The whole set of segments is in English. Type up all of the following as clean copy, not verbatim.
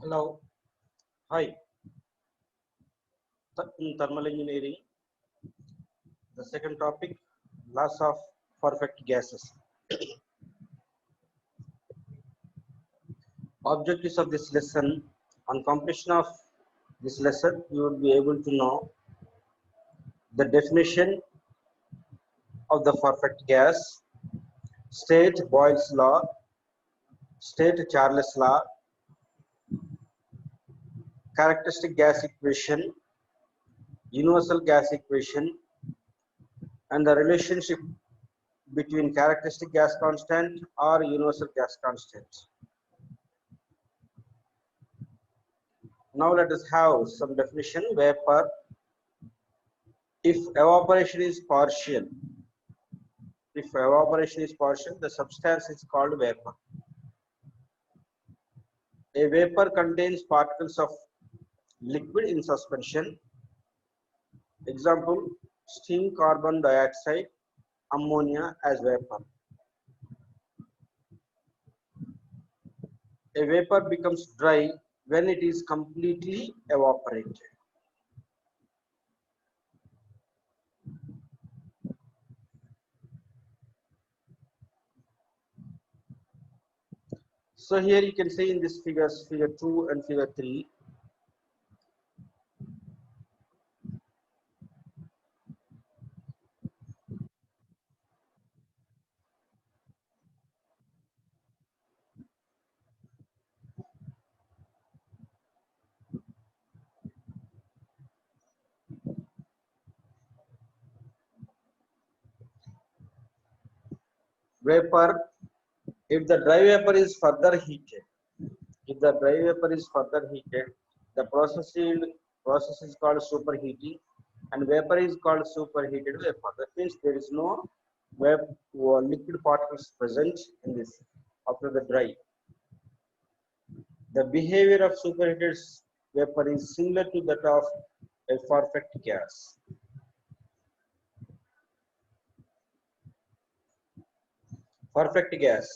Hello. Hi. In thermal engineering, the second topic, laws of perfect gases. Objectives of this lesson: on completion of this lesson, you will be able to know the definition of the perfect gas, state Boyle's law, state Charles law, characteristic gas equation, universal gas equation, and the relationship between characteristic gas constant or universal gas constant. Now let us have some definition. Vapor, if evaporation is partial, the substance is called vapor. A vapor contains particles of liquid in suspension. Example, steam, carbon dioxide, ammonia as vapor. A vapor becomes dry when it is completely evaporated. So here you can see in this figures, figure 2 and figure 3, vapor, if the dry vapor is further heated, the process is called superheating, and vapor is called superheated vapor. That means there is no liquid particles present in this after the dry. The behavior of superheated vapor is similar to that of a perfect gas. Perfect gas,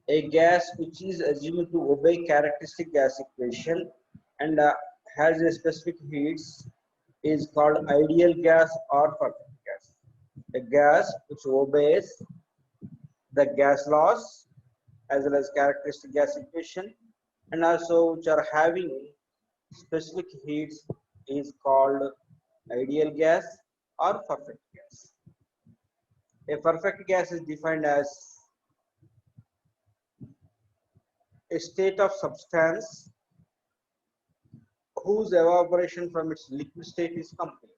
a gas which is assumed to obey characteristic gas equation and has a specific heats, is called ideal gas or perfect gas. A gas which obeys the gas laws as well as characteristic gas equation and also which are having specific heats is called ideal gas or perfect gas. A perfect gas is defined as a state of substance whose evaporation from its liquid state is complete.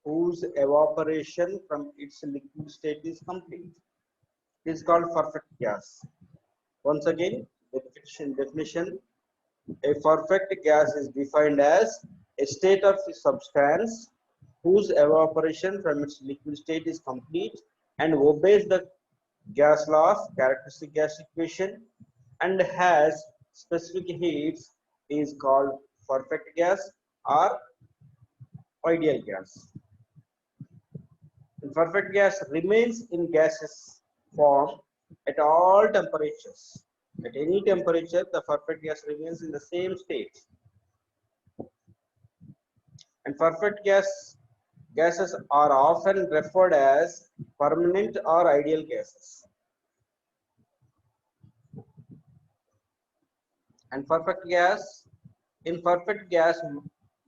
Whose evaporation from its liquid state is complete. It is called perfect gas. Once again, definition: a perfect gas is defined as a state of substance whose evaporation from its liquid state is complete and obeys the gas laws, characteristic gas equation, and has specific heats is called perfect gas or ideal gas. And perfect gas remains in gaseous form at all temperatures. At any temperature, the perfect gas remains in the same state. And perfect gases are often referred as permanent or ideal gases. And in perfect gas,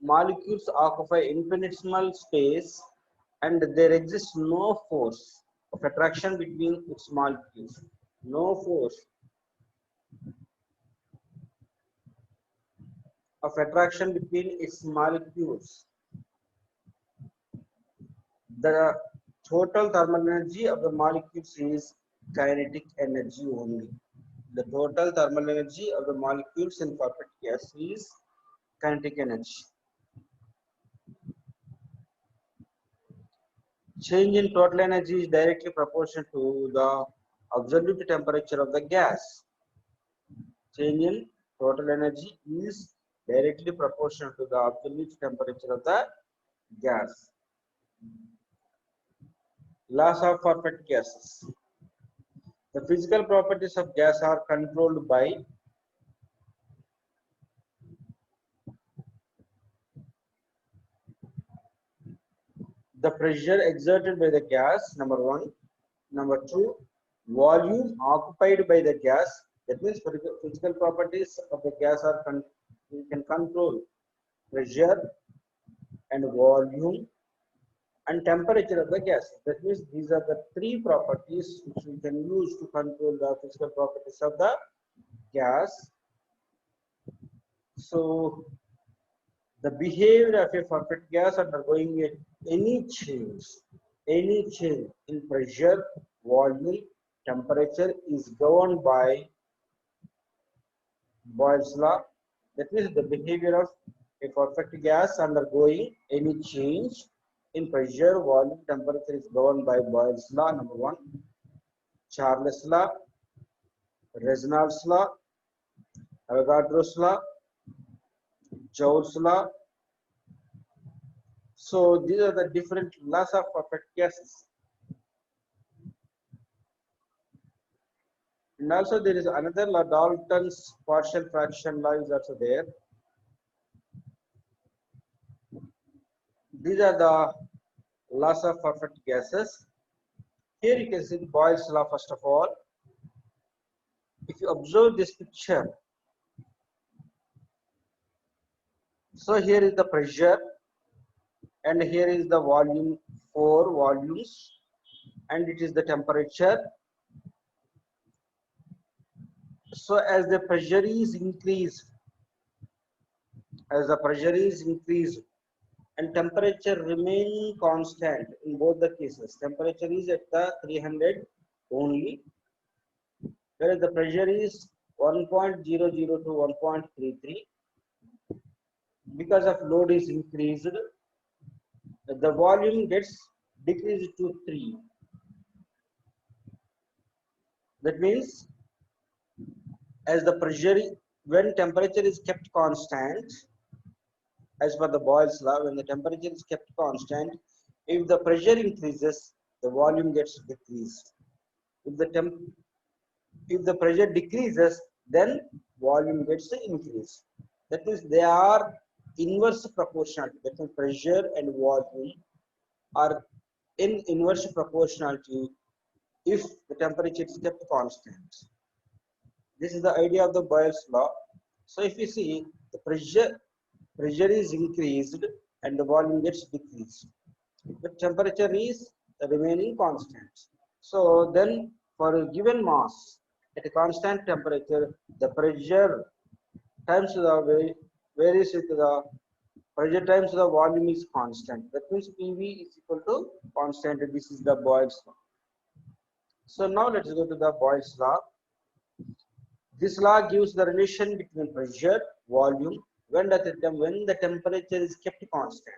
molecules occupy infinitesimal space and there exists no force of attraction between its molecules. No force of attraction between its molecules. The total thermal energy of the molecules is kinetic energy only. The total thermal energy of the molecules in perfect gas is kinetic energy. Change in total energy is directly proportional to the absolute temperature of the gas. Change in total energy is directly proportional to the absolute temperature of the gas. Laws of perfect gases. The physical properties of gas are controlled by the pressure exerted by the gas, number one. Number two, volume occupied by the gas. That means physical properties of the gas are you can control pressure and volume and temperature of the gas. That means these are the three properties which we can use to control the physical properties of the gas. So the behavior of a perfect gas undergoing any change in pressure, volume, temperature is governed by Boyle's law. That means the behavior of a perfect gas undergoing any change in pressure, volume, temperature is governed by Boyle's law, number one. Charles' law, Reynolds' law, Avogadro's law, Joule's law. So these are the different laws of perfect gases. And also there is another law, Dalton's partial fraction law is also there. These are the laws of perfect gases. Here you can see Boyle's law first of all. If you observe this picture, so here is the pressure and here is the volume, 4 volumes, and it is the temperature. So as the pressure is increased, and temperature remain constant in both the cases. Temperature is at the 300 only, whereas the pressure is 1.00 to 1.33. Because of load is increased, the volume gets decreased to 3. That means as the pressure, when temperature is kept constant, as per the Boyle's law, when the temperature is kept constant, if the pressure increases, the volume gets decreased. If the pressure decreases, then volume gets increased. That means they are inverse proportionality. That means pressure and volume are in inverse proportionality if the temperature is kept constant. This is the idea of the Boyle's law. So if you see the pressure is increased and the volume gets decreased, the temperature is remaining constant. So then for a given mass at a constant temperature, the pressure times the varies with the pressure times the volume is constant. That means PV is equal to constant. This is the Boyle's law. So now let's go to the Boyle's law. This law gives the relation between pressure, volume, when the temperature is kept constant.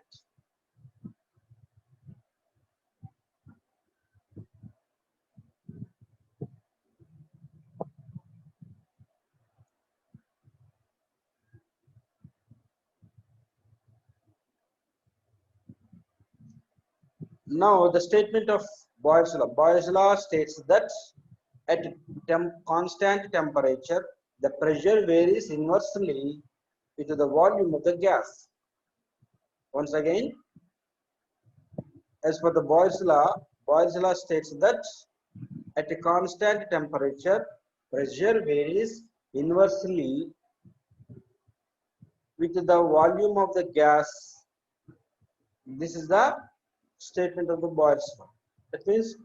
Now the statement of Boyle's law. Boyle's law states that at constant temperature, the pressure varies inversely with the volume of the gas. Once again, as per the Boyle's law states that at a constant temperature, pressure varies inversely with the volume of the gas. This is the statement of the Boyle's law. That means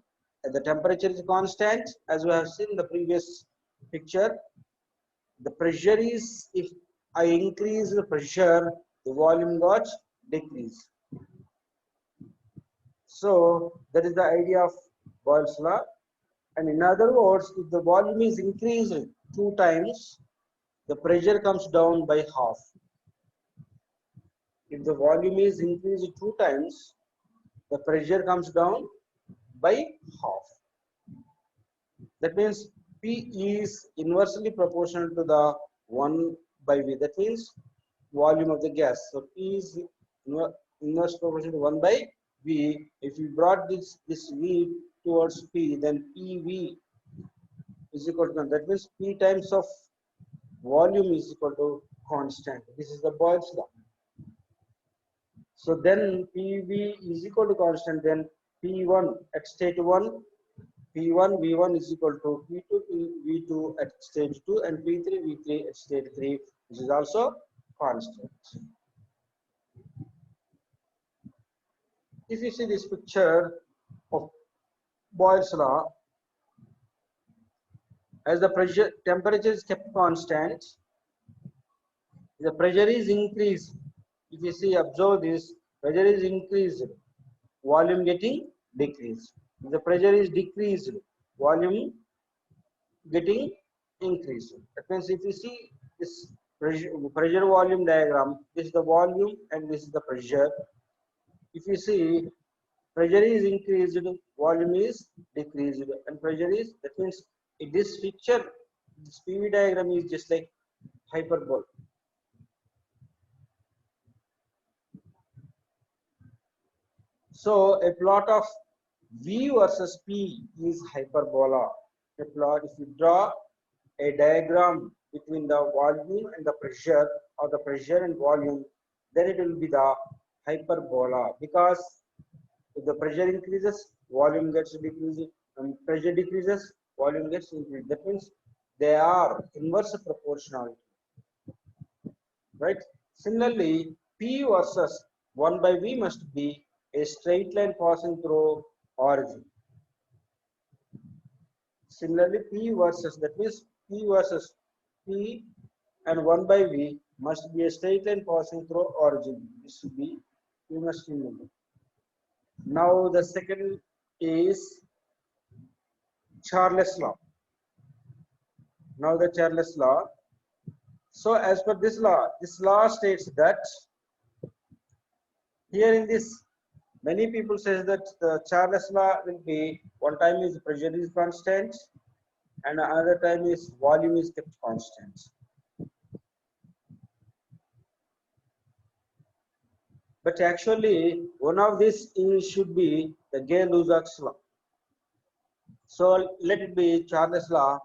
the temperature is constant, as we have seen in the previous picture. The pressure is, if I increase the pressure, the volume got decreased. So that is the idea of Boyle's law. And in other words, if the volume is increased 2 times, the pressure comes down by half. If the volume is increased 2 times, the pressure comes down by half. That means P is inversely proportional to the 1 by V. That means volume of the gas. So P is inverse proportional to 1 by V. If you brought this V towards P, then PV is equal to 1. That means P times of volume is equal to constant. This is the Boyle's law. So then PV is equal to constant, then P1 at state 1, P1 V1 is equal to P2 V2 at stage 2 and P3 V3 at stage 3, which is also constant. If you see this picture of Boyle's law, as the pressure temperature is kept constant, the pressure is increased. If you see, observe this, pressure is increased, volume getting decreased. If the pressure is decreased, volume getting increased. That means if you see this pressure volume diagram, this is the volume and this is the pressure. If you see, pressure is increased, volume is decreased, and pressure is, that means in this picture, this PV diagram is just like hyperbole. So a plot of V versus P is hyperbola. A plot, if you draw a diagram between the volume and the pressure, or the pressure and volume, then it will be the hyperbola, because if the pressure increases, volume gets decreased, and pressure decreases, volume gets increased. That means they are inverse proportional, right? Similarly, P versus 1 by V must be a straight line passing through origin. Similarly, P versus, that means P versus P and 1 by V must be a straight line passing through origin. This should be, you must remember. Now the second is Charles law. Now the Charles law. So as per this law states that, here in this, many people says that the Charles law will be, one time is pressure is constant and another time is volume is kept constant. But actually, one of these should be the Gay-Lussac's law. So let it be Charles law.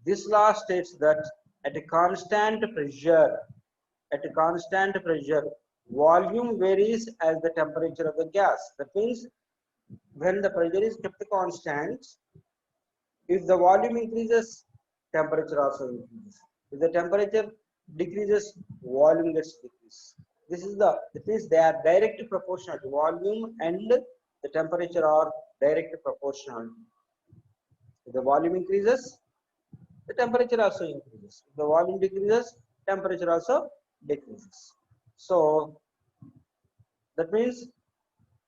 This law states that at a constant pressure, volume varies as the temperature of the gas. That means when the pressure is kept constant, if the volume increases, temperature also increases. If the temperature decreases, volume gets decreased. That means they are directly proportional. Volume and the temperature are directly proportional. If the volume increases, the temperature also increases. If the volume decreases, temperature also decreases. So that means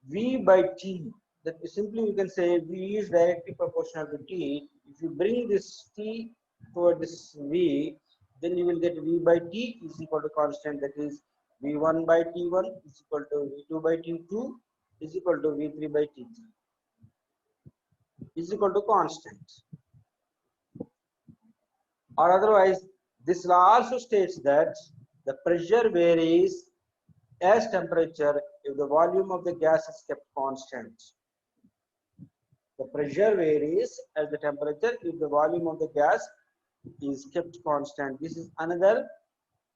V by T, that simply you can say V is directly proportional to T. If you bring this T toward this V, then you will get V by T is equal to constant, that is V1 by T1 is equal to V2 by T2 is equal to V3 by T3 is equal to constant. Or otherwise, this law also states that the pressure varies as temperature if the volume of the gas is kept constant. The pressure varies as the temperature if the volume of the gas is kept constant. This is another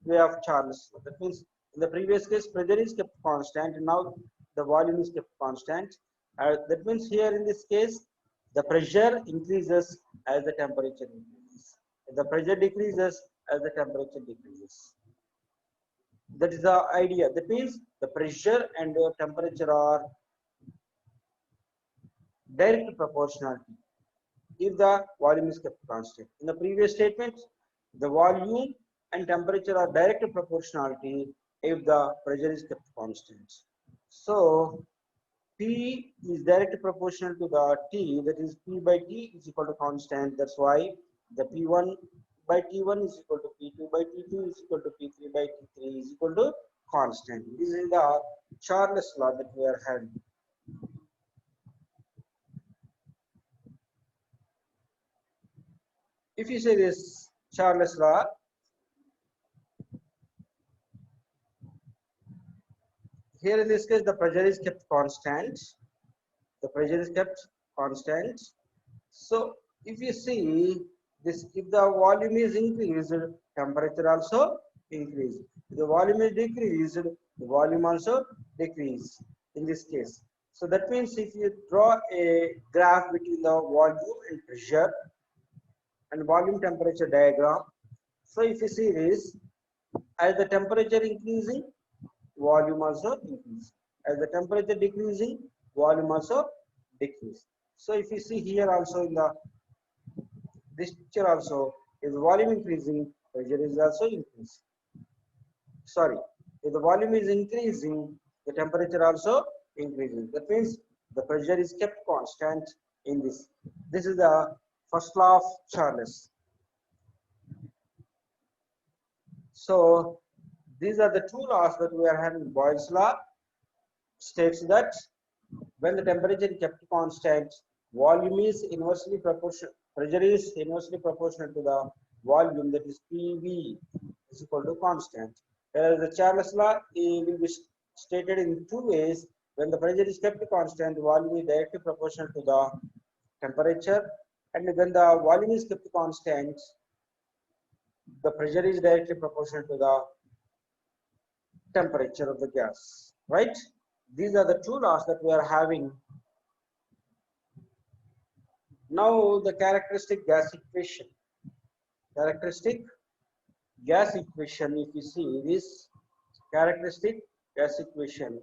way of Charles law. That means in the previous case, pressure is kept constant, and now the volume is kept constant. That means here in this case, the pressure increases as the temperature increases. The pressure decreases as the temperature decreases. That is the idea. That means the pressure and the temperature are direct proportionality if the volume is kept constant. In the previous statement, the volume and temperature are direct proportionality if the pressure is kept constant. So P is directly proportional to the T, that is P by T is equal to constant. That's why the P1 by T1 is equal to P2 by T2 is equal to P3 by T3 is equal to constant. This is the Charles law that we are having. If you say this Charles law, here in this case the pressure is kept constant. The pressure is kept constant. So if you see this, if the volume is increased, temperature also increased. If the volume is decreased, the volume also decrease in this case. So that means if you draw a graph between the volume and pressure and volume temperature diagram, so if you see this, as the temperature increasing, volume also increase. As the temperature decreasing, volume also decrease. So if you see here also in the this picture also, if the volume increasing, pressure is also increasing. Sorry, if the volume is increasing, the temperature also increasing. That means the pressure is kept constant in this. This is the first law of Charles. So these are the two laws that we are having. Boyle's law states that when the temperature is kept constant, volume is inversely proportional, pressure is inversely proportional to the volume, that is PV is equal to constant. Whereas the Charles law will be stated in two ways. When the pressure is kept constant, volume is directly proportional to the temperature, and when the volume is kept constant, the pressure is directly proportional to the temperature of the gas, right? These are the two laws that we are having. Now the characteristic gas equation. Characteristic gas equation, if you see this characteristic gas equation,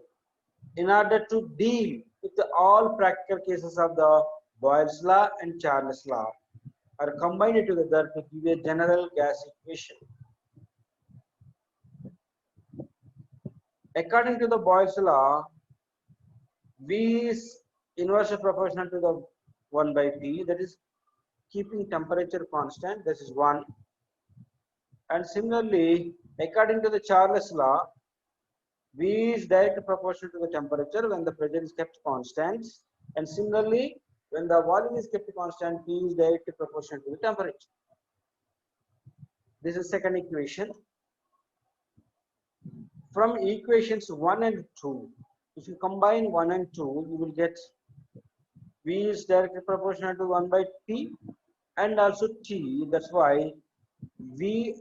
in order to deal with all practical cases of the Boyle's law and Charles law, are combined together to give a general gas equation. According to the Boyle's law, V is inversely proportional to the 1 by T, that is keeping temperature constant, this is 1. And similarly, according to the Charles law, V is directly proportional to the temperature when the pressure is kept constant. And similarly, when the volume is kept constant, P is directly proportional to the temperature. This is second equation. From equations 1 and 2, if you combine 1 and 2, you will get V is directly proportional to 1 by T and also T. That's why V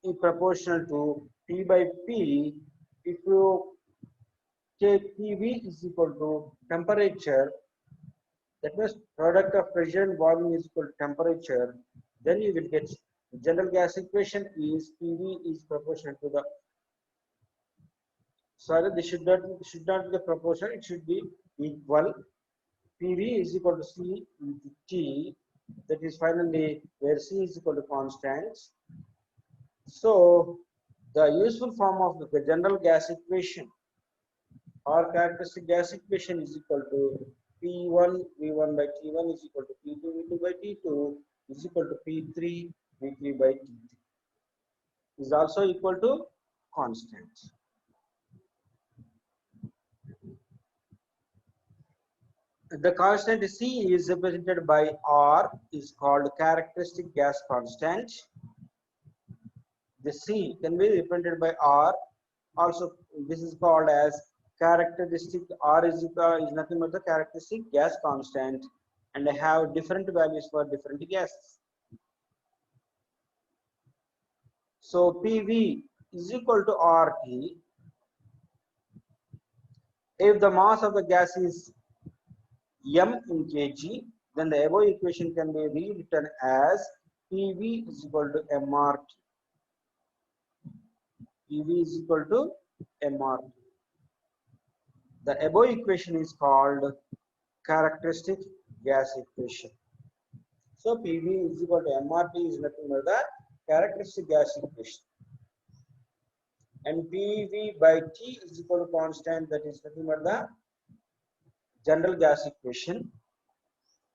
is proportional to T by P. If you take PV is equal to temperature, that means product of pressure and volume is equal to temperature, then you will get the general gas equation is PV is proportional to the, sorry, this should not be the proportion, it should be equal. PV is equal to C into T, that is finally where C is equal to constant. So the useful form of the general gas equation or characteristic gas equation is equal to P1 V1 by T1 is equal to P2 V2 by T2 is equal to P3 V3 by T3 is also equal to constant. The constant C is represented by R, is called characteristic gas constant. The C can be represented by R. Also, this is called as characteristic. R is nothing but the characteristic gas constant, and I have different values for different gases. So PV is equal to RT if the mass of the gas is m in kg, then the above equation can be rewritten as PV is equal to mRT. PV is equal to mRT. The above equation is called characteristic gas equation. So PV is equal to mRT is nothing but the characteristic gas equation. And PV by T is equal to constant, that is nothing but the general gas equation.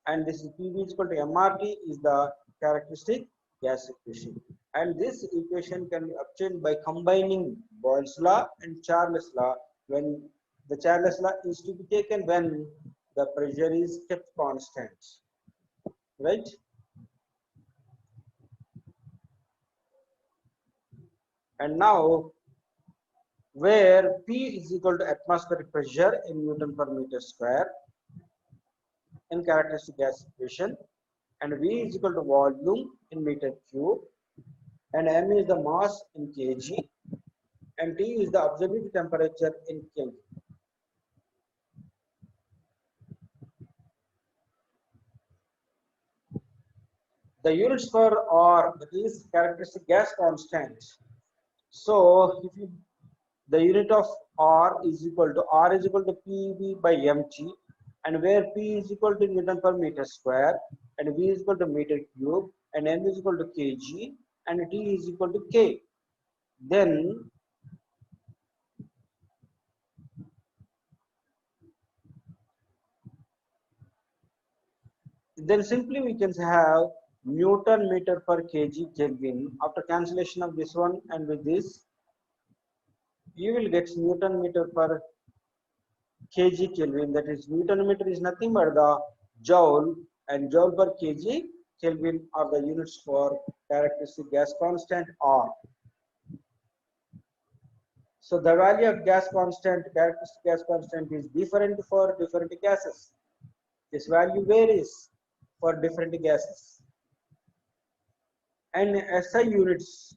And this is PV is equal to mRT is the characteristic gas equation. And this equation can be obtained by combining Boyle's law and Charles law, when the Charles law is to be taken when the pressure is kept constant, right? And now, where P is equal to atmospheric pressure in Newton per meter square in characteristic gas equation, and V is equal to volume in meter cube, and M is the mass in kg. and T is the absolute temperature in Kelvin. The units for R, that is characteristic gas constant. So if you, the unit of R is equal to PV by MT, and where P is equal to Newton per meter square, and V is equal to meter cube, and M is equal to kg, and T is equal to K. Then simply we can have Newton meter per kg Kelvin. After cancellation of this one and with this, you will get Newton meter per kg Kelvin. That is, Newton meter is nothing but the joule, and joule per kg Kelvin are the units for characteristic gas constant R. So the value of gas constant, characteristic gas constant, is different for different gases. This value varies for different gases. And SI units,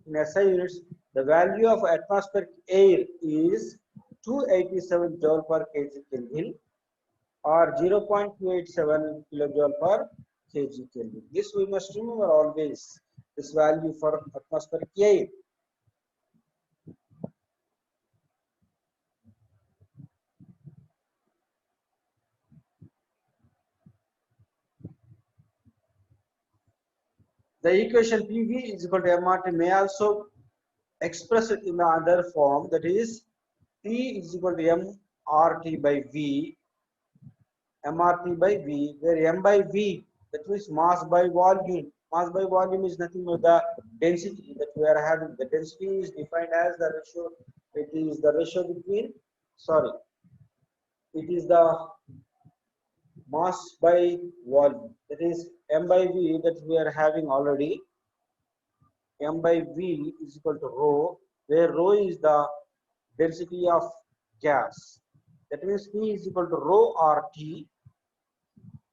in SI units, the value of atmospheric air is 287 joule per kg Kelvin, or 0.287 kilojoule per kg Kelvin. This we must remember always, this value for atmospheric air. The equation PV is equal to MRT may also express it in the other form, that is P is equal to MRT by V, MRT by V, where M by V, that means mass by volume. Mass by volume is nothing but the density that we are having. The density is defined as the ratio, it is the ratio between, sorry, it is the mass by volume. That is M by V that we are having already. M by V is equal to rho, where rho is the density of gas. That means P is equal to rho RT.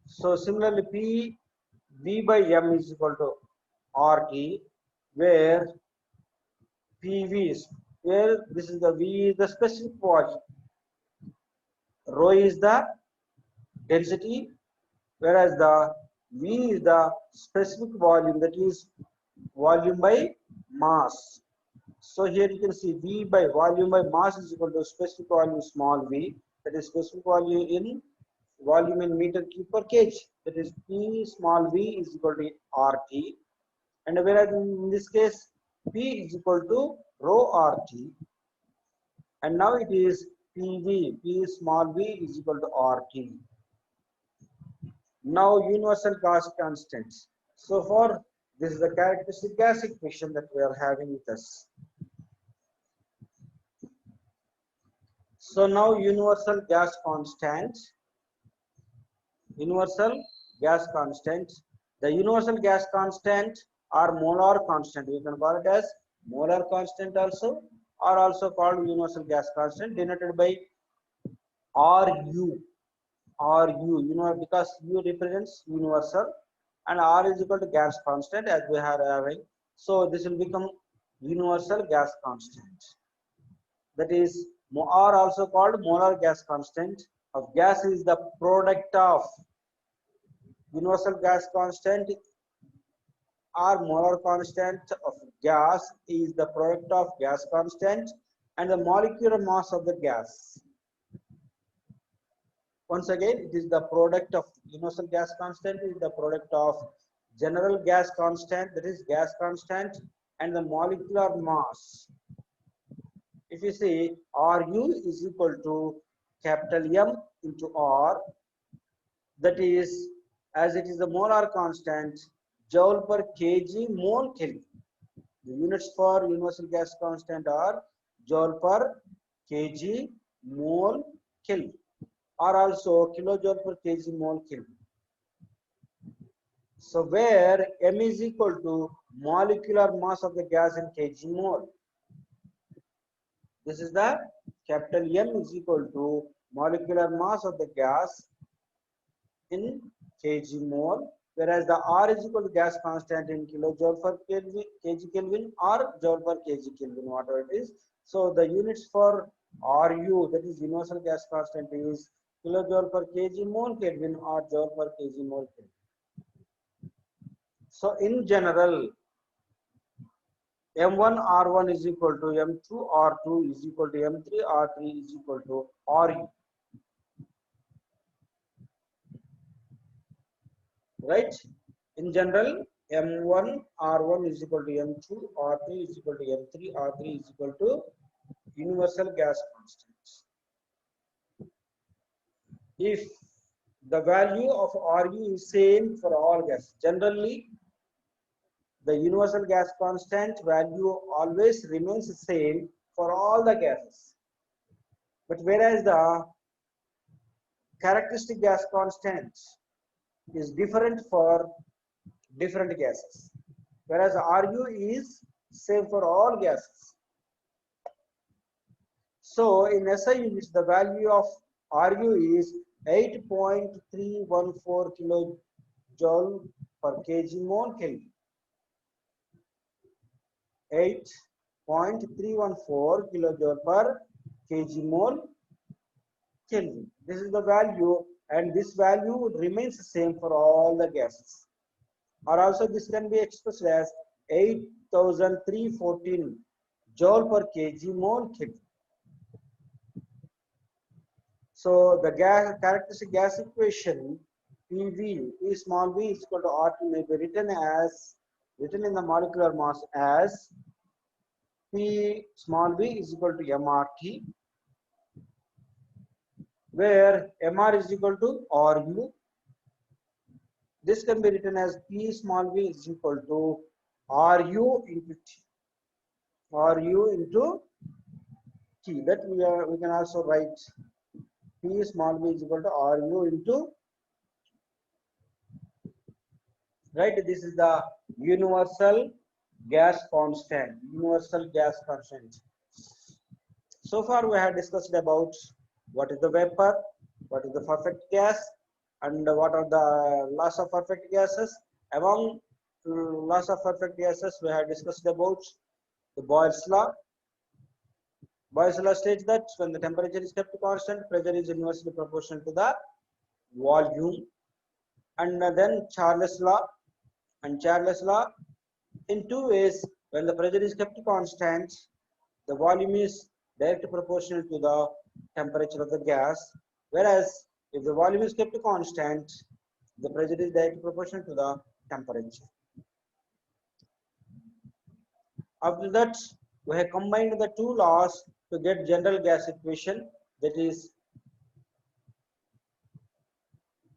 So similarly, V by M is equal to RT, where PV is, where this is the V is the specific volume, rho is the density, whereas the V is the specific volume, that is volume by mass. So here you can see V by volume by mass is equal to specific volume small v, that is specific volume in meter cube per kg, that is P small v is equal to RT, and whereas in this case P is equal to rho RT, and now it is PV, P small v is equal to RT. Now universal gas constants. So for this is the characteristic gas equation that we are having with us. So now universal gas constant. Universal gas constant. The universal gas constant or molar constant, we can call it as molar constant also, or also called universal gas constant, denoted by RU. RU, you know, because U represents universal and R is equal to gas constant as we are having. So this will become universal gas constant. That is, R also called molar gas constant of gas is the product of universal gas constant, or molar constant of gas is the product of gas constant and the molecular mass of the gas. Once again, it is the product of universal gas constant is the product of general gas constant, that is gas constant, and the molecular mass. If you see Ru is equal to capital M into R, that is, as it is the molar constant, joule per kg mole Kelvin. The units for universal gas constant are joule per kg mole Kelvin, or also kilojoule per kg mole Kelvin. So where M is equal to molecular mass of the gas in kg mole. This is the capital M is equal to molecular mass of the gas in kg mole, whereas the R is equal to gas constant in kilojoule per kg Kelvin or joule per kg Kelvin, whatever it is. So the units for RU, that is universal gas constant, is kilojoule per kg mole Kelvin or joule per kg mole Kelvin. So in general, M1 R1 is equal to M2 R2 is equal to M3 R3 is equal to RU. Right? In general, M1 R1 is equal to M2 R2 is equal to M3 R3 is equal to universal gas constants. If the value of RU is same for all gases, generally the universal gas constant value always remains the same for all the gases. But whereas the characteristic gas constant is different for different gases, whereas RU is same for all gases. So in SI units, the value of RU is 8.314 kilojoule per kg mole Kelvin. 8.314 kilojoule per kg mole Kelvin. This is the value, and this value remains the same for all the gases. Or also this can be expressed as 8,314 joule per kg mole Kelvin. So the characteristic gas equation PV, P small v is equal to RT, may be written in the molecular mass as P small v is equal to MRT, where MR is equal to RU. This can be written as P small v is equal to RU into T. RU into T. That we can also write P small v is equal to RU into, right? This is the universal gas constant. Universal gas constant. So far we have discussed about what is the vapor, what is the perfect gas, and what are the laws of perfect gases. Among laws of perfect gases, we have discussed about the Boyle's law. Boyle's law states that when the temperature is kept constant, pressure is inversely proportional to the volume. And then Charles' law. And Charles' law, in two ways, when the pressure is kept constant, the volume is directly proportional to the temperature of the gas, whereas if the volume is kept constant, the pressure is directly proportional to the temperature. After that, we have combined the two laws to get general gas equation, that is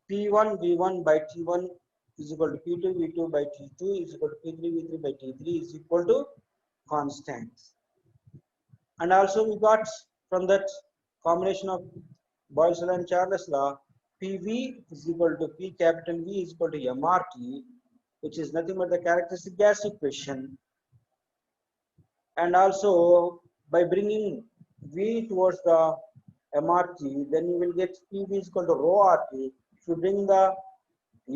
P1 V1 by T1 is equal to P2 V2 by T2 is equal to P3 V3 by T3 is equal to constants. And also we got from that combination of Boyle's law and Charles' law, PV is equal to P capital V is equal to MRT, which is nothing but the characteristic gas equation. And also by bringing V towards the MRT, then you will get PV is equal to rho RT. If you bring the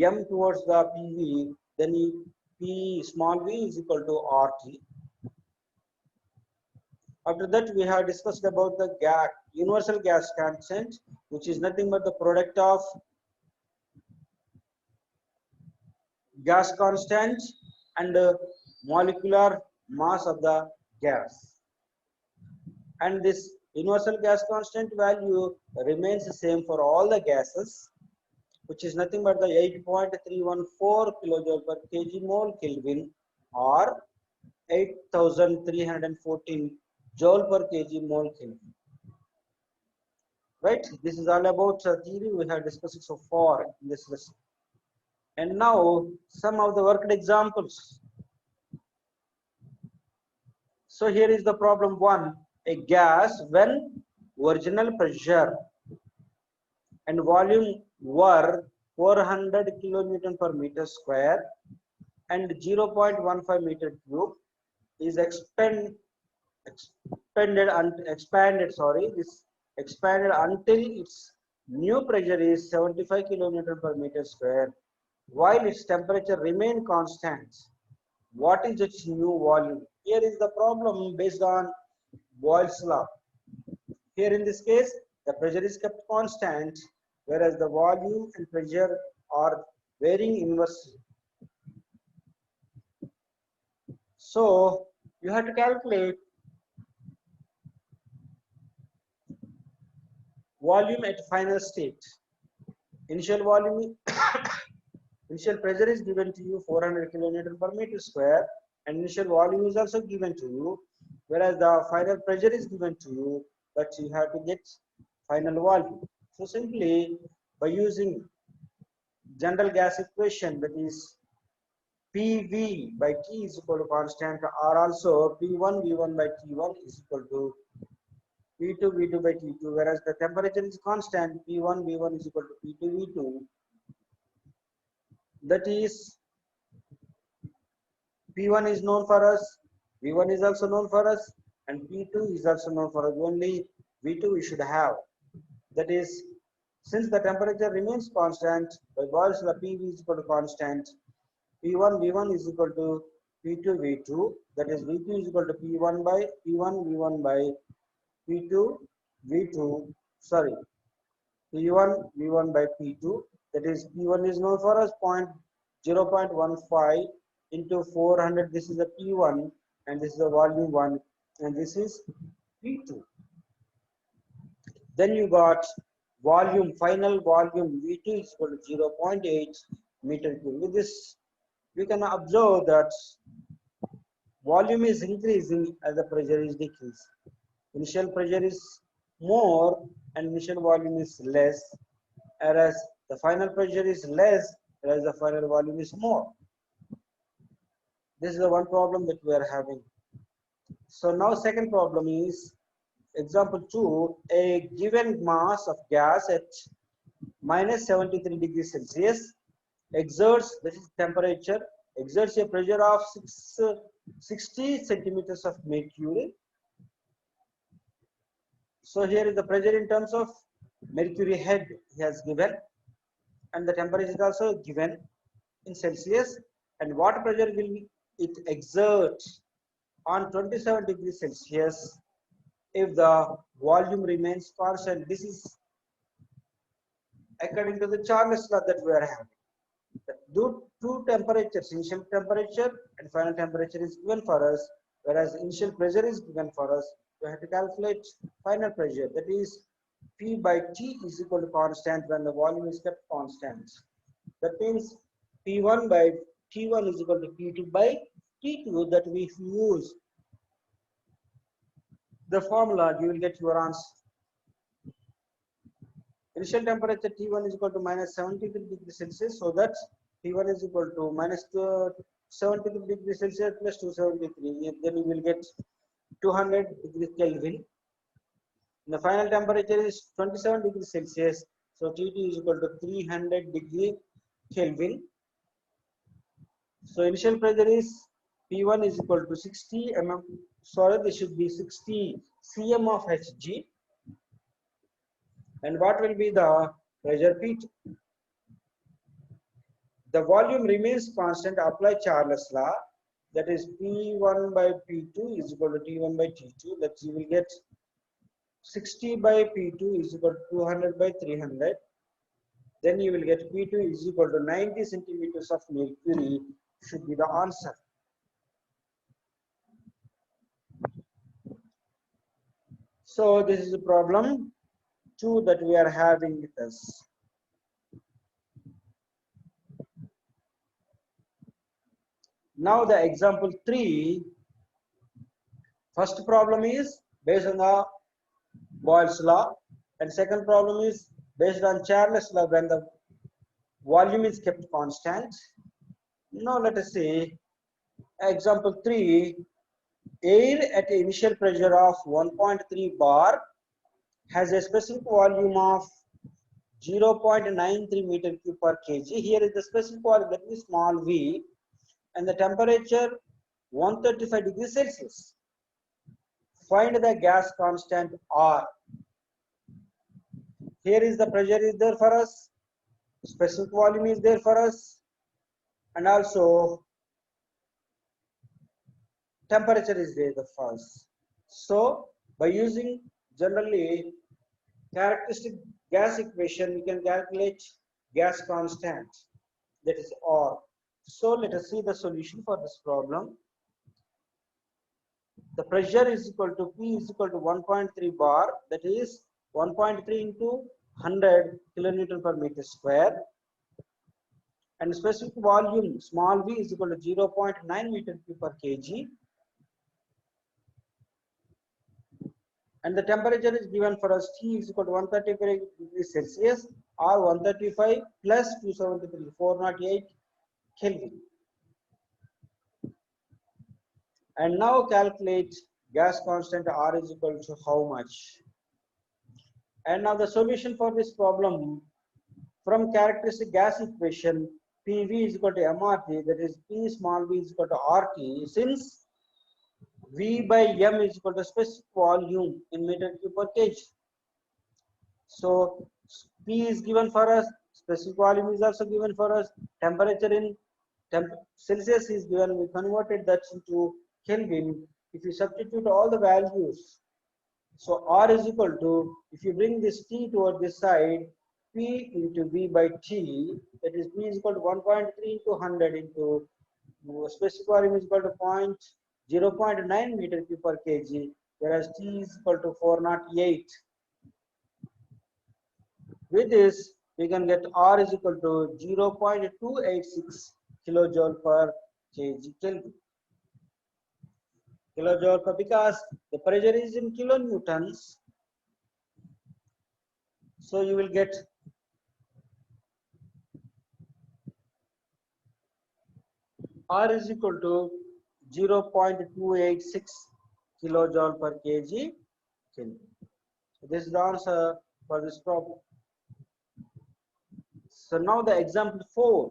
M towards the PV, then P small v is equal to RT. After that, we have discussed about the universal gas constant, which is nothing but the product of gas constant and molecular mass of the gas. And this universal gas constant value remains the same for all the gases, which is nothing but the 8.314 kilojoule per kg mole Kelvin or 8,314 joule per kg mole Kelvin. Right? This is all about theory we have discussed so far in this lesson. And now some of the worked examples. So here is the problem 1. A gas when original pressure and volume were 400 kilonewton per meter square and 0.15 meter cube is expanded until its new pressure is 75 kilonewton per meter square while its temperature remain constant, what is its new volume? Here is the problem based on Boyle's law. Here in this case, the pressure is kept constant, whereas the volume and pressure are varying inversely. So you have to calculate volume at final state. Initial volume, initial pressure is given to you 400 kilonewton per meter square, and initial volume is also given to you, whereas the final pressure is given to you, but you have to get final volume. So simply by using general gas equation, that is PV by T is equal to constant, or also P1 V1 by T1 is equal to P2 V2 by T2, whereas the temperature is constant, P1 V1 is equal to P2 V2. That is, P1 is known for us, V1 is also known for us, and P2 is also known for us. Only V2 we should have. That is, since the temperature remains constant, by Boyle's law, PV is equal to constant, P1 V1 is equal to P2 V2. That is, V2 is equal to P1 by P1 V1 by P2 V2. Sorry, P1 V1 by P2. That is, P1 is known for us 0.15 into 400. This is the P1, and this is the volume 1, and this is P2. Then you got volume, final volume V2 is equal to 0.8 meter cube. With this, we can observe that volume is increasing as the pressure is decreasing. Initial pressure is more and initial volume is less, whereas the final pressure is less, whereas the final volume is more. This is the one problem that we are having. So now second problem is example 2, a given mass of gas at minus 73 degrees Celsius exerts, this is temperature, exerts a pressure of 60 centimeters of mercury. So here is the pressure in terms of mercury head he has given, and the temperature is also given in Celsius, and what pressure will it exert on 27 degrees Celsius if the volume remains constant. This is according to the Charles law that we are having. Due to temperatures, initial temperature and final temperature is given for us, whereas initial pressure is given for us. We have to calculate final pressure, that is P by T is equal to constant when the volume is kept constant. That means P1 by T1 is equal to P2 by T2. That we use the formula, you will get your answer. Initial temperature T1 is equal to minus 73 degrees Celsius, so that T1 is equal to minus 73 degrees Celsius plus 273. Then you will get 200 degrees Kelvin. The final temperature is 27 degrees Celsius, so T2 is equal to 300 degrees Kelvin. So initial pressure is P1 is equal to 60 mm. Sorry, this should be 60 cm of Hg. And what will be the pressure P2? The volume remains constant. Apply Charles law. That is P1 by P2 is equal to T1 by T2. That you will get 60 by P2 is equal to 200 by 300. Then you will get P2 is equal to 90 centimeters of mercury should be the answer. So this is the problem 2 that we are having with us. Now the example 3, first problem is based on the Boyle's law, and second problem is based on Charles law when the volume is kept constant. Now let us see example 3, air at initial pressure of 1.3 bar has a specific volume of 0.93 meter cube per kg. Here is the specific volume, that is small v, and the temperature 135 degrees Celsius. Find the gas constant R. Here is the pressure is there for us, specific volume is there for us, and also temperature is there the first. So by using generally characteristic gas equation, we can calculate gas constant, that is R. So let us see the solution for this problem. The pressure is equal to P is equal to 1.3 bar, that is 1.3 into 100 kilonewton per meter square, and specific volume small v is equal to 0.9 meter cube per kg, and the temperature is given for us T is equal to 135 degrees Celsius or 135 plus 273, 408 Kelvin. And now calculate gas constant R is equal to how much. And now the solution for this problem from characteristic gas equation, PV is equal to MRT, that is P small v is equal to RT, since V by M is equal to specific volume in meter cube per kg. So P is given for us, specific volume is also given for us, temperature in Celsius is given, we converted that into Kelvin. If you substitute all the values, so R is equal to, if you bring this T toward this side, P into V by T, that is P is equal to 1.3 into 100 into specific volume is equal to 0.9 meter cube per kg, whereas T is equal to 408. With this, we can get R is equal to 0.286 kilojoule per kg Kelvin. Kilojoule per, because the pressure is in kilonewtons, so you will get R is equal to 0.286 kilojoule per kg Kelvin. So this is the answer for this problem. So now the example 4.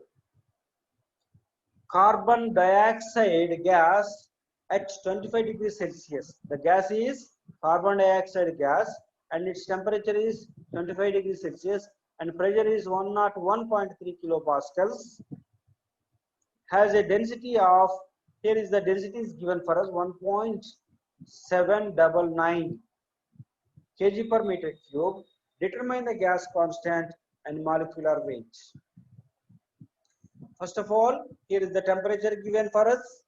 Carbon dioxide gas at 25 degrees Celsius. The gas is carbon dioxide gas and its temperature is 25 degrees Celsius and pressure is 101.3 kilopascals. Has a density of, here is the density is given for us 1.799 kg per meter cube. Determine the gas constant and molecular weight. First of all, here is the temperature given for us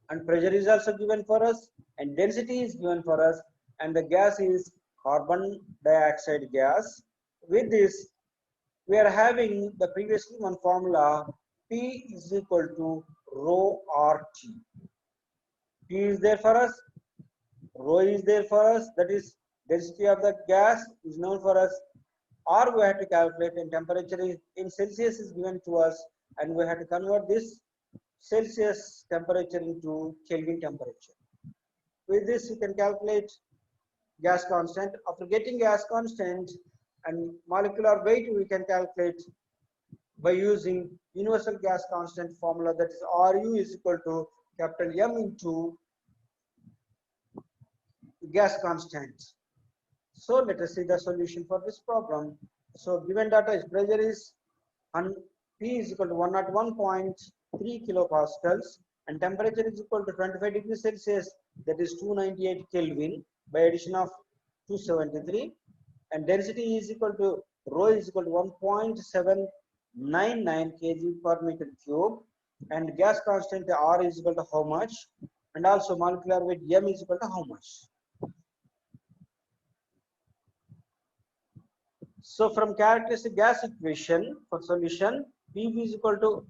and pressure is also given for us and density is given for us, and the gas is carbon dioxide gas. With this, we are having the previously one formula, P is equal to rho RT. P is there for us, rho is there for us, that is density of the gas is known for us, or we have to calculate, and temperature is in Celsius is given to us, and we have to convert this Celsius temperature into Kelvin temperature. With this, you can calculate gas constant. After getting gas constant and molecular weight, we can calculate by using universal gas constant formula, that is Ru is equal to capital M into gas constant. So let us see the solution for this problem. So given data is pressure is P is equal to 101.3 kilopascals and temperature is equal to 25 degrees Celsius, that is 298 Kelvin by addition of 273, and density is equal to rho is equal to 1.799 kg per meter cube, and gas constant R is equal to how much, and also molecular weight M is equal to how much. So from characteristic gas equation for solution, PV is equal to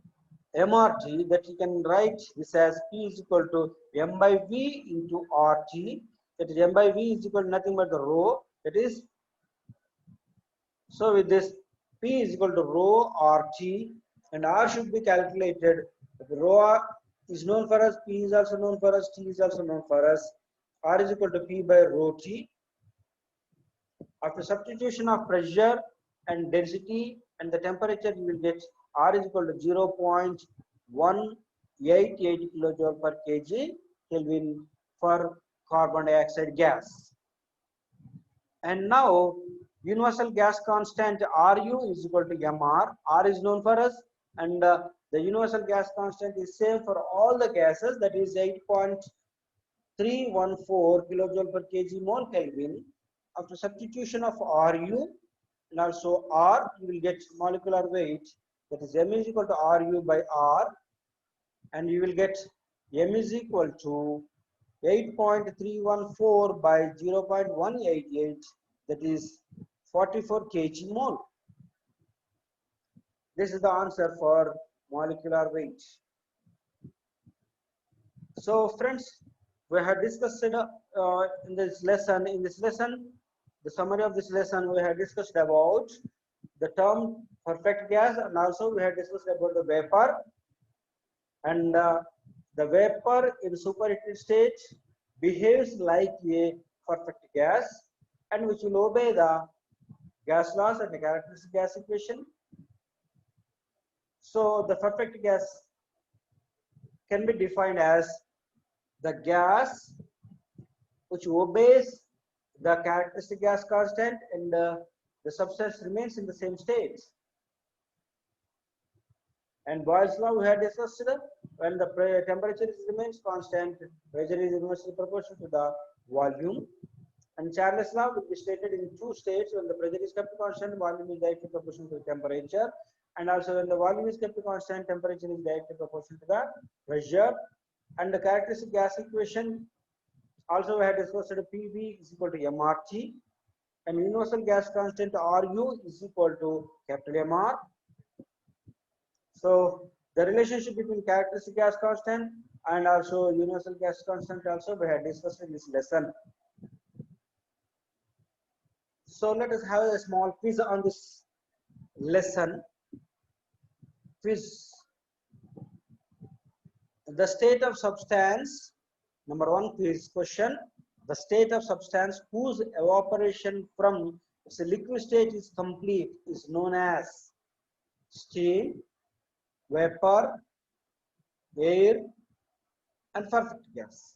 MRT, that you can write this as P is equal to M by V into RT, that is M by V is equal to nothing but the rho, that is, so with this P is equal to rho RT and R should be calculated. The rho is known for us, P is also known for us, T is also known for us. R is equal to P by rho T. After substitution of pressure and density and the temperature, you will get R is equal to 0.188 kilojoule per kg Kelvin for carbon dioxide gas. And now universal gas constant Ru is equal to Mr. R is known for us, and the universal gas constant is same for all the gases, that is 8.314 kilojoule per kg mole Kelvin. After substitution of Ru and also R, you will get molecular weight, that is M is equal to Ru by R, and you will get M is equal to 8.314 by 0.188, that is 44 kg mole. This is the answer for molecular weight. So friends, we have discussed in this lesson. In this lesson, the summary of this lesson, we have discussed about the term perfect gas, and also we have discussed about the vapor. And the vapor in superheated state behaves like a perfect gas, and which will obey the gas laws and the characteristic gas equation. So the perfect gas can be defined as the gas which obeys the characteristic gas constant, and the substance remains in the same state. And Boyle's law we had discussed, when the temperature remains constant, pressure is inversely proportional to the volume. And Charles' law will be stated in two states: when the pressure is kept constant, volume is directly proportional to the temperature, and also when the volume is kept constant, temperature is directly proportional to the pressure. And the characteristic gas equation also we had discussed, PV is equal to MRT, and universal gas constant Ru is equal to capital MR. So the relationship between characteristic gas constant and also universal gas constant also we had discussed in this lesson. So let us have a small quiz on this lesson. Quiz. The state of substance, number one quiz question. The state of substance whose evaporation from its liquid state is complete is known as steam, vapor, air, and perfect gas.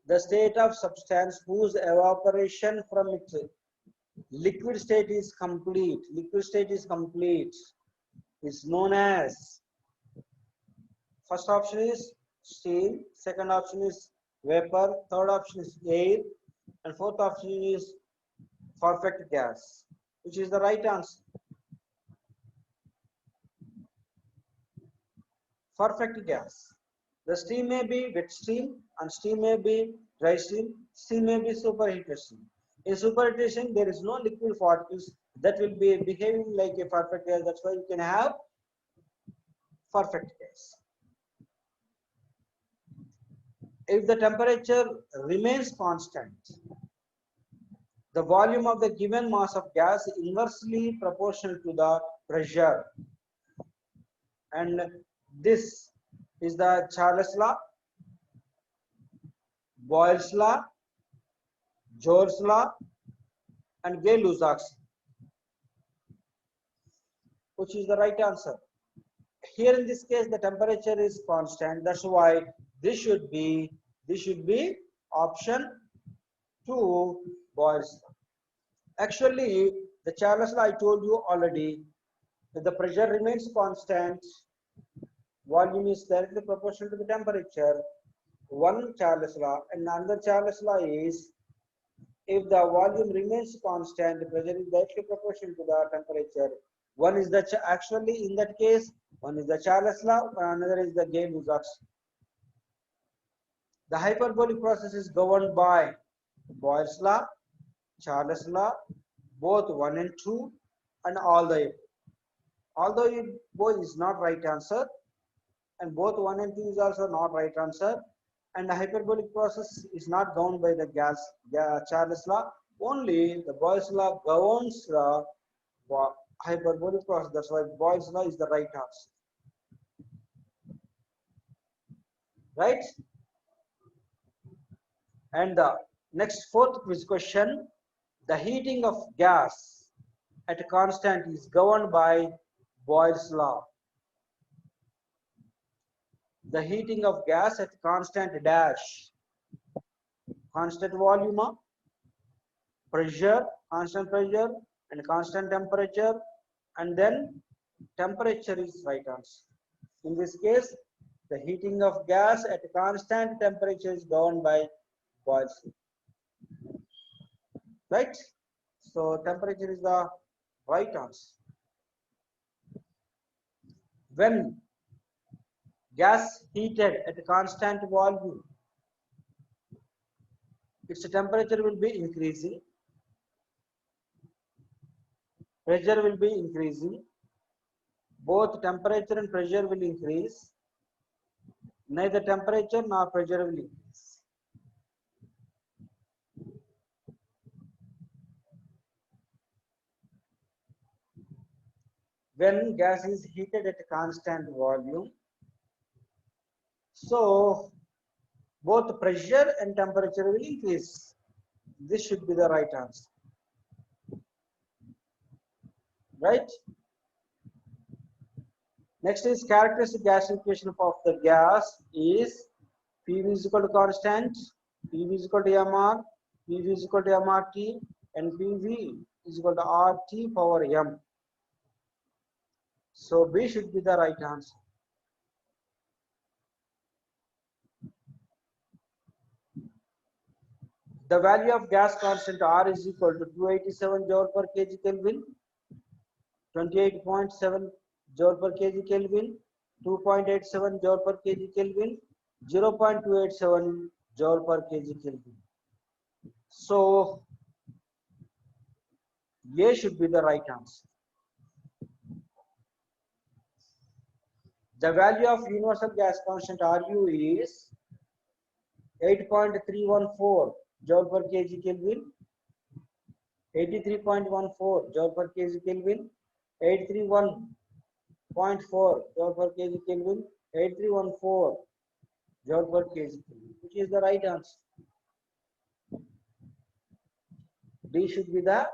The state of substance whose evaporation from its liquid state is complete, is known as, first option is steam, second option is vapor, third option is air, and fourth option is perfect gas. Which is the right answer? Perfect gas. The steam may be wet steam, and steam may be dry steam, steam may be superheated steam. In superheated steam, there is no liquid particles that will be behaving like a perfect gas. That's why you can have perfect gas. If the temperature remains constant, the volume of the given mass of gas is inversely proportional to the pressure. And this is the Charles law, Boyle's law, Joule's law, and Gay-Lussac's. Which is the right answer? Here in this case, the temperature is constant. That's why this should be option 2, Boyle's law. Actually, the Charles law I told you already. If the pressure remains constant, volume is directly proportional to the temperature. One Charles law, and another Charles law is, if the volume remains constant, the pressure is directly proportional to the temperature. One is the actually in that case, one is the Charles law, and another is the Gay-Lussac's. The hyperbolic process is governed by Boyle's law, Charles law, both 1 and 2, and all the above. Although both is not right answer, and both 1 and 2 is also not right answer, and the hyperbolic process is not governed by the Charles law. Only the Boyle's law governs the hyperbolic process. That's why Boyle's law is the right answer. Right? And the next fourth quiz question: the heating of gas at a constant is governed by Boyle's law. The heating of gas at constant dash, constant volume, pressure, constant pressure, and constant temperature, and then temperature is right answer. In this case, the heating of gas at constant temperature is governed by Boyle's law. Right? So temperature is the right answer. When gas heated at a constant volume, its temperature will be increasing, pressure will be increasing, both temperature and pressure will increase, neither temperature nor pressure will increase. When gas is heated at a constant volume, so both pressure and temperature will increase. This should be the right answer. Right? Next is characteristic gas equation of the gas is PV is equal to constant, PV is equal to MR, PV is equal to MRT, and PV is equal to RT power M. So B should be the right answer. The value of gas constant R is equal to 287 joule per kg Kelvin, 28.7 joule per kg Kelvin, 2.87 joule per kg Kelvin, 0.287 joule per kg Kelvin. So A should be the right answer. The value of universal gas constant Ru is 8.314 joule per kg Kelvin, 83.14 joule per kg Kelvin, 831.4 joule per kg Kelvin, 8314 joule per kg Kelvin, which is the right answer. D should be the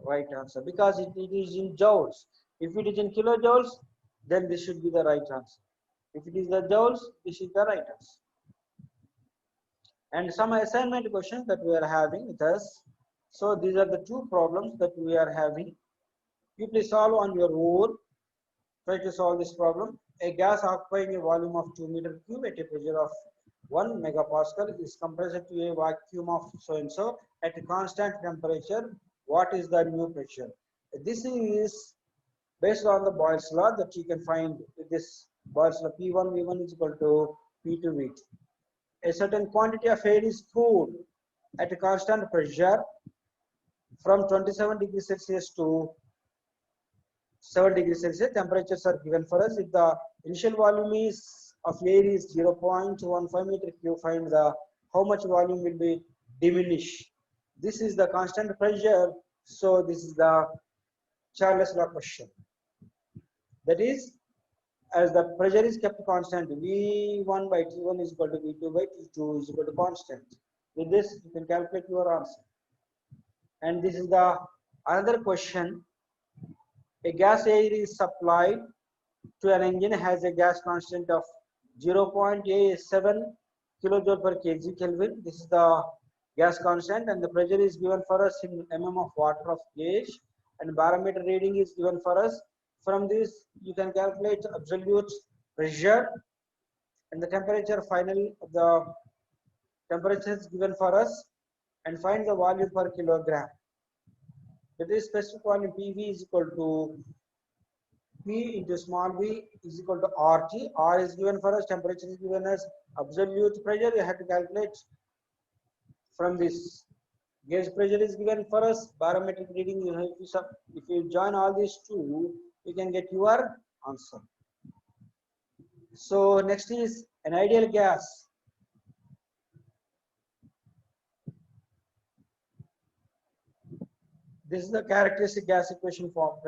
right answer because it is in joules. If it is in kilojoules, then this should be the right answer. If it is the joules, this is the right answer. And some assignment questions that we are having with us. So these are the two problems that we are having. You please solve on your own. Try to solve this problem. A gas occupying a volume of 2 meter cube at a pressure of 1 megapascal is compressed to a vacuum of so and so at a constant temperature. What is the new pressure? This is based on the Boyle's law that you can find with this Boyle's law. P1 V1 is equal to P2 V2. A certain quantity of air is cooled at a constant pressure from 27 degrees Celsius to 7 degrees Celsius. Temperatures are given for us. If the initial volume of air is 0.15 meter cube, find the how much volume will be diminished. This is the constant pressure. So this is the Charles law question. That is, as the pressure is kept constant, V1 by T1 is equal to V2 by T2 is equal to constant. With this, you can calculate your answer. And this is the another question. A gas air is supplied to an engine has a gas constant of 0.87 kilojoule per kg Kelvin. This is the gas constant, and the pressure is given for us in mm of water of gauge, and barometer reading is given for us. From this, you can calculate absolute pressure and the temperature final of the temperature is given for us, and find the volume per kilogram. That is specific volume PV is equal to P into small v is equal to RT. R is given for us, temperature is given as absolute pressure. You have to calculate from this. Gauge pressure is given for us, barometric reading. If you join all these two, you can get your answer. So next is an ideal gas. This is the characteristic gas equation for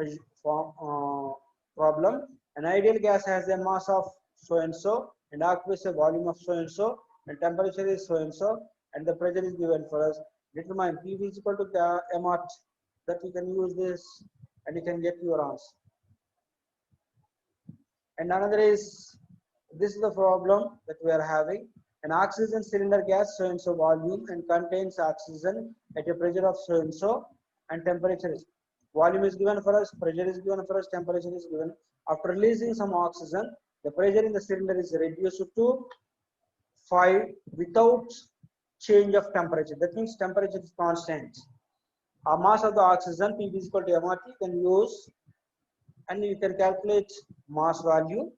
problem. An ideal gas has a mass of so and so and occupies a volume of so and temperature is so and the pressure is given for us. Determine PV is equal to MR. That you can use this and you can get your answer. And another is, this is the problem that we are having. An oxygen cylinder gas so and so volume and contains oxygen at a pressure of so and temperature is. Volume is given for us, pressure is given for us, temperature is given. After releasing some oxygen, the pressure in the cylinder is reduced to 5 without change of temperature. That means temperature is constant. A mass of the oxygen P is equal to MRT, you can use and you can calculate mass value,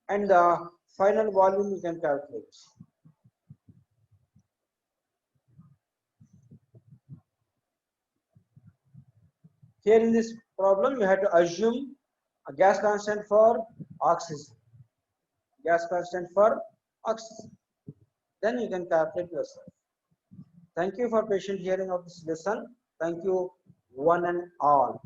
and the final volume you can calculate. Here in this problem, you have to assume a gas constant for oxygen. Gas constant for oxygen. Then you can calculate yourself. Thank you for patient hearing of this lesson. Thank you, one and all.